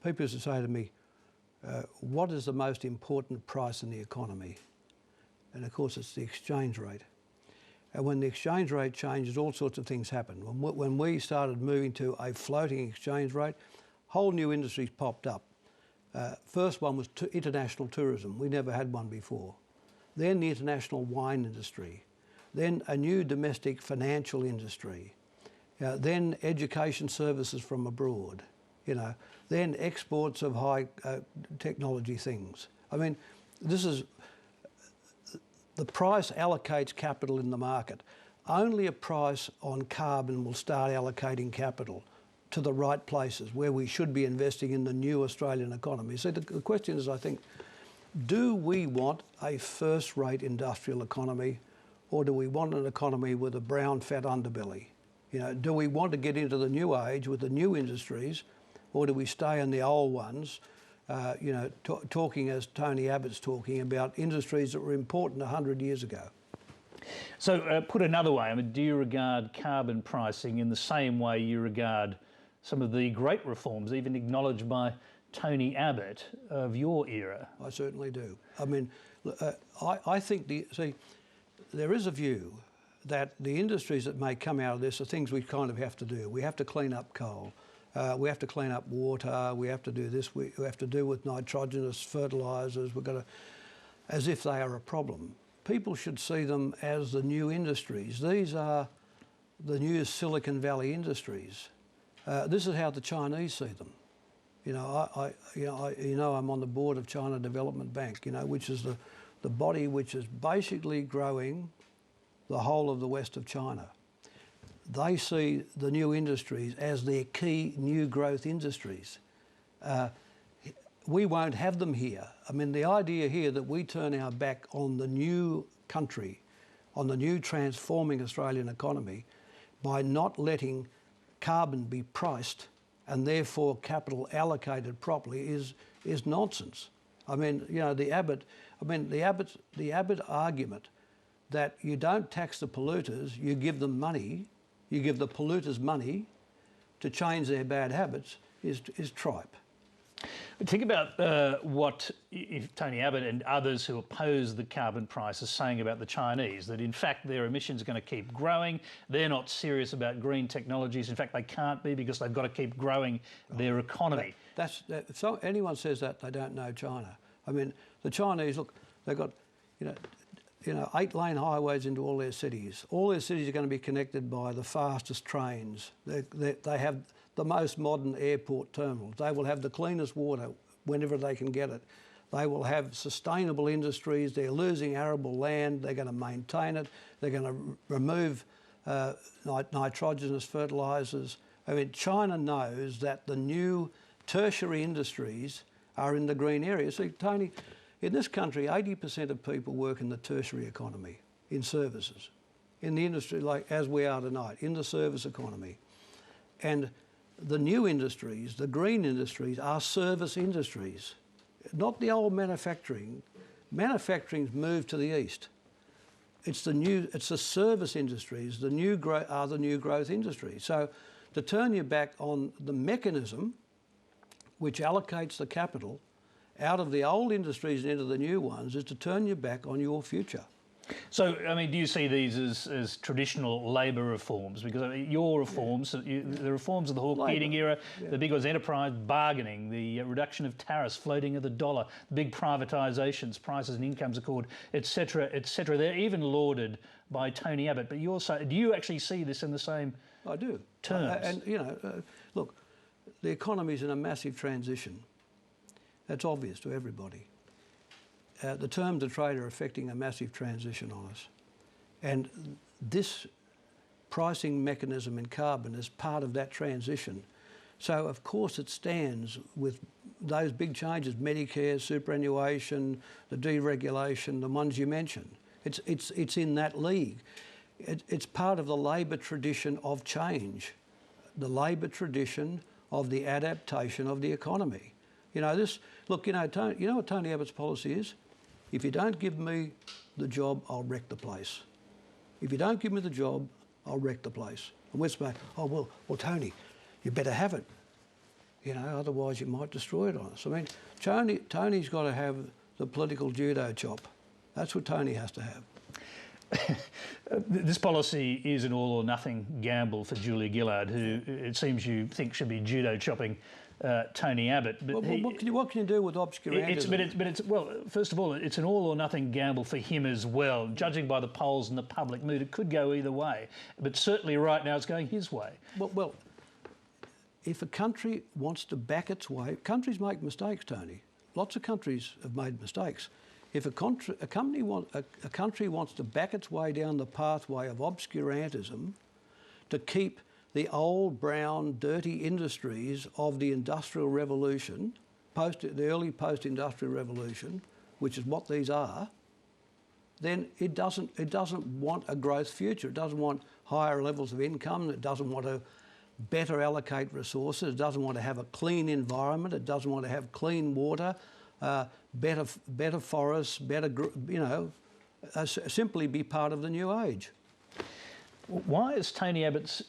people used to say to me, what is the most important price in the economy? And of course it's the exchange rate. And when the exchange rate changes, all sorts of things happen. When we started moving to a floating exchange rate, whole new industries popped up. First one was international tourism. We never had one before. Then the international wine industry. Then a new domestic financial industry. Then education services from abroad. Then exports of high technology things. I mean, this is, the price allocates capital in the market. Only a price on carbon will start allocating capital to the right places where we should be investing in the new Australian economy. So the question is, I think, do we want a first-rate industrial economy, or do we want an economy with a brown fat underbelly? Do we want to get into the new age with the new industries, or do we stay in the old ones, talking as Tony Abbott's talking about industries that were important 100 years ago? So put another way, I mean, do you regard carbon pricing in the same way you regard some of the great reforms, even acknowledged by Tony Abbott, of your era? I certainly do. I mean, I think there is a view that the industries that may come out of this are things we kind of have to do. We have to clean up coal. We have to clean up water. We have to do this. We have to do with nitrogenous fertilisers. We've got to, as if they are a problem. People should see them as the new industries. These are the new Silicon Valley industries. This is how the Chinese see them. I'm on the board of China Development Bank, which is the body which is basically growing the whole of the west of China. They see the new industries as their key new growth industries. We won't have them here. I mean, the idea here that we turn our back on the new country, on the new transforming Australian economy, by not letting carbon be priced and therefore capital allocated properly is nonsense. I mean, the Abbott argument that you don't tax the polluters, you give them money, you give the polluters money to change their bad habits is tripe. Think about what Tony Abbott and others who oppose the carbon price are saying about the Chinese, that in fact their emissions are going to keep growing. They're not serious about green technologies. In fact, they can't be because they've got to keep growing their economy. If anyone says that, they don't know China. I mean, the Chinese, look, they've got, 8-lane highways into all their cities. All their cities are going to be connected by the fastest trains. They have the most modern airport terminals. They will have the cleanest water whenever they can get it. They will have sustainable industries. They're losing arable land. They're going to maintain it. They're going to remove nitrogenous fertilisers. I mean, China knows that the new tertiary industries are in the green area. See, Tony, in this country, 80% of people work in the tertiary economy, in services, in the industry like as we are tonight, in the service economy. And the new industries, the green industries, are service industries, not the old manufacturing. Manufacturing's moved to the east. It's the service industries, are the new growth industries. So to turn your back on the mechanism which allocates the capital out of the old industries and into the new ones is to turn your back on your future. So, I mean, do you see these as traditional Labor reforms? Because your reforms, the reforms of the Hawke-Keating era, the big ones, enterprise bargaining, the reduction of tariffs, floating of the dollar, big privatisations, prices and incomes accord, etc., etc. They're even lauded by Tony Abbott. But do you actually see this in the same I do. terms? Look, the economy's in a massive transition. That's obvious to everybody. The terms of trade are affecting a massive transition on us. And this pricing mechanism in carbon is part of that transition. So, of course, it stands with those big changes, Medicare, superannuation, the deregulation, the ones you mentioned. It's in that league. It's part of the Labor tradition of change, the Labor tradition of the adaptation of the economy. You know what Tony Abbott's policy is? If you don't give me the job, I'll wreck the place. If you don't give me the job, I'll wreck the place. And we're saying, oh, well, Tony, you better have it. you know, otherwise you might destroy it on us. I mean, Tony's got to have the political judo chop. That's what Tony has to have. This policy is an all or nothing gamble for Julia Gillard, who it seems you think should be judo chopping Tony Abbott. But what can you do with obscurantism? Well, first of all, it's an all or nothing gamble for him as well. Judging by the polls and the public mood, it could go either way. But certainly right now it's going his way. Well, if a country wants to back its way, countries make mistakes, Tony. Lots of countries have made mistakes. If a country wants to back its way down the pathway of obscurantism to keep the old, brown, dirty industries of the Industrial Revolution, the early post-industrial revolution, which is what these are, then it doesn't want a growth future. It doesn't want higher levels of income. It doesn't want to better allocate resources. It doesn't want to have a clean environment. It doesn't want to have clean water, better forests, simply be part of the new age. Why is Tony Abbott's,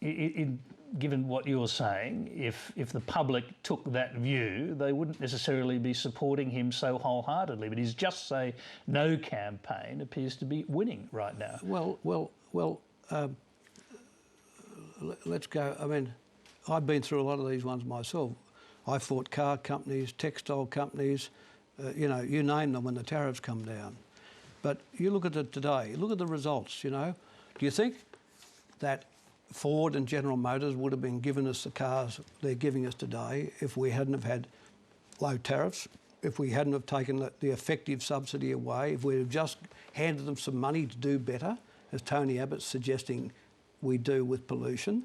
given what you're saying, if the public took that view, they wouldn't necessarily be supporting him so wholeheartedly, but his Just Say No campaign appears to be winning right now. Let's go. I mean, I've been through a lot of these ones myself. I fought car companies, textile companies, you name them when the tariffs come down. But you look at it today, look at the results, Do you think that Ford and General Motors would have been giving us the cars they're giving us today if we hadn't have had low tariffs, if we hadn't have taken the effective subsidy away, if we'd have just handed them some money to do better, as Tony Abbott's suggesting we do with pollution,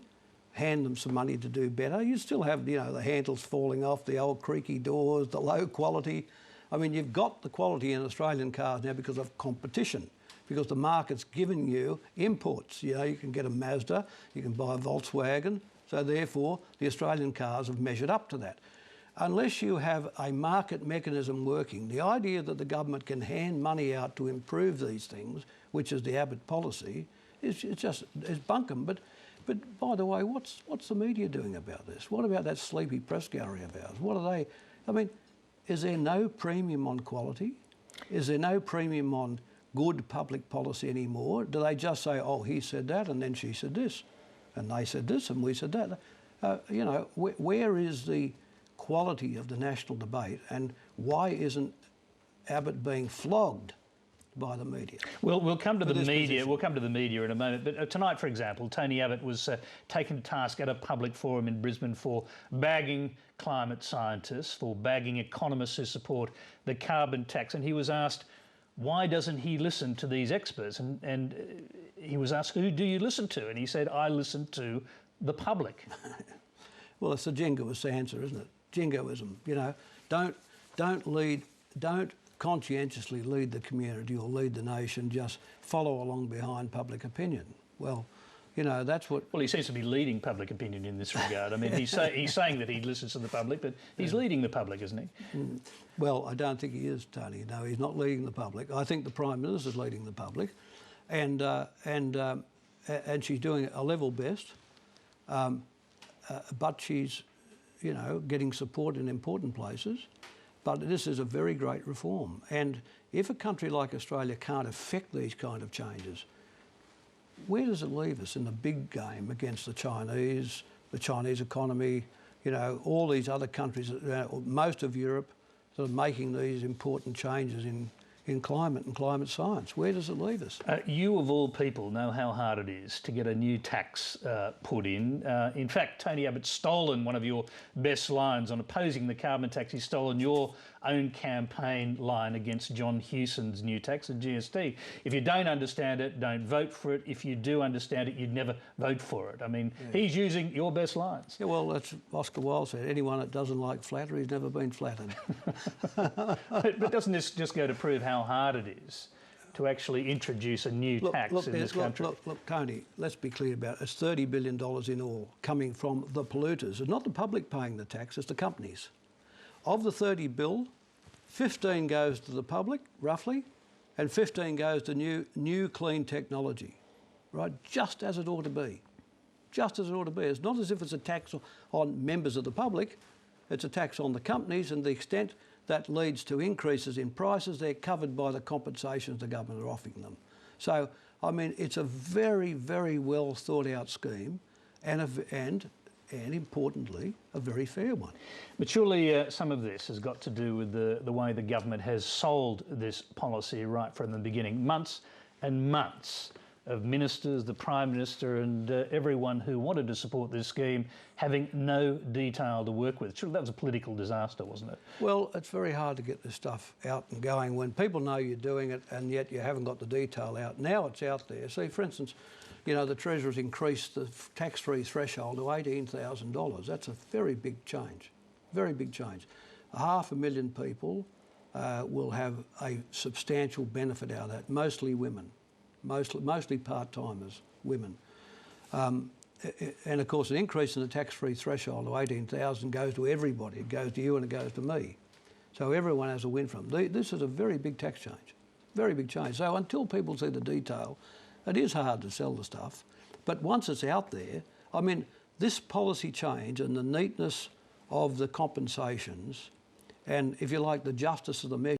hand them some money to do better, you'd still have, the handles falling off, the old creaky doors, the low quality. I mean, you've got the quality in Australian cars now because of competition, because the market's given you imports. You can get a Mazda, you can buy a Volkswagen, so therefore the Australian cars have measured up to that. Unless you have a market mechanism working, the idea that the government can hand money out to improve these things, which is the Abbott policy, is bunkum. But by the way, what's the media doing about this? What about that sleepy press gallery of ours? What are they? I mean, is there no premium on quality? Is there no premium on good public policy anymore? Do they just say, oh, he said that and then she said this, and they said this and we said that? Where is the quality of the national debate, and why isn't Abbott being flogged by the media? We'll come to the media. Position. We'll come to the media in a moment. But tonight, for example, Tony Abbott was taken to task at a public forum in Brisbane for bagging climate scientists, for bagging economists who support the carbon tax, and he was asked, why doesn't he listen to these experts? And he was asked, who do you listen to? And he said, I listen to the public. Well, it's a jingoist answer, isn't it? Jingoism. Don't conscientiously lead the community or lead the nation, just follow along behind public opinion. Well, that's what... Well, he seems to be leading public opinion in this regard. I mean, he's saying that he listens to the public, but he's leading the public, isn't he? Well, I don't think he is, Tony. No, he's not leading the public. I think the Prime Minister is leading the public, and she's doing a level best, but she's, getting support in important places. But this is a very great reform. And if a country like Australia can't effect these kind of changes, where does it leave us in the big game against the Chinese economy, all these other countries, most of Europe, that are making these important changes in climate and climate science? Where does it leave us? You, of all people, know how hard it is to get a new tax put in. In fact, Tony Abbott's stolen one of your best lines on opposing the carbon tax. He's stolen your own campaign line against John Hewson's new tax, the GST. If you don't understand it, don't vote for it. If you do understand it, you'd never vote for it. I mean, he's using your best lines. Yeah, well, that's Oscar Wilde said. Anyone that doesn't like flattery has never been flattered. but doesn't this just go to prove how hard it is to actually introduce a new tax in this country? Look, Tony, let's be clear about it. It's $30 billion in all coming from the polluters. It's not the public paying the tax, it's the companies. Of the 30 bill, 15 goes to the public, roughly, and 15 goes to new clean technology, right? Just as it ought to be. Just as it ought to be. It's not as if it's a tax on members of the public. It's a tax on the companies, and the extent that leads to increases in prices, they're covered by the compensations the government are offering them. So, I mean, it's a very, very well thought out scheme, and importantly, a very fair one. But surely some of this has got to do with the way the government has sold this policy right from the beginning. Months and months of ministers, the Prime Minister and everyone who wanted to support this scheme having no detail to work with. Surely that was a political disaster, wasn't it? Well, it's very hard to get this stuff out and going when people know you're doing it and yet you haven't got the detail out. Now it's out there. See, for instance, you know, the Treasurer's increased the tax-free threshold to $18,000. That's a very big change, very big change. 500,000 people will have a substantial benefit out of that, mostly women. Mostly part-timers, women. And of course an increase in the tax-free threshold of 18,000 goes to everybody. It goes to you and it goes to me. So everyone has a win from it. This is a very big tax change, very big change. So until people see the detail, it is hard to sell the stuff. But once it's out there, I mean, this policy change and the neatness of the compensations and, if you like, the justice of the measure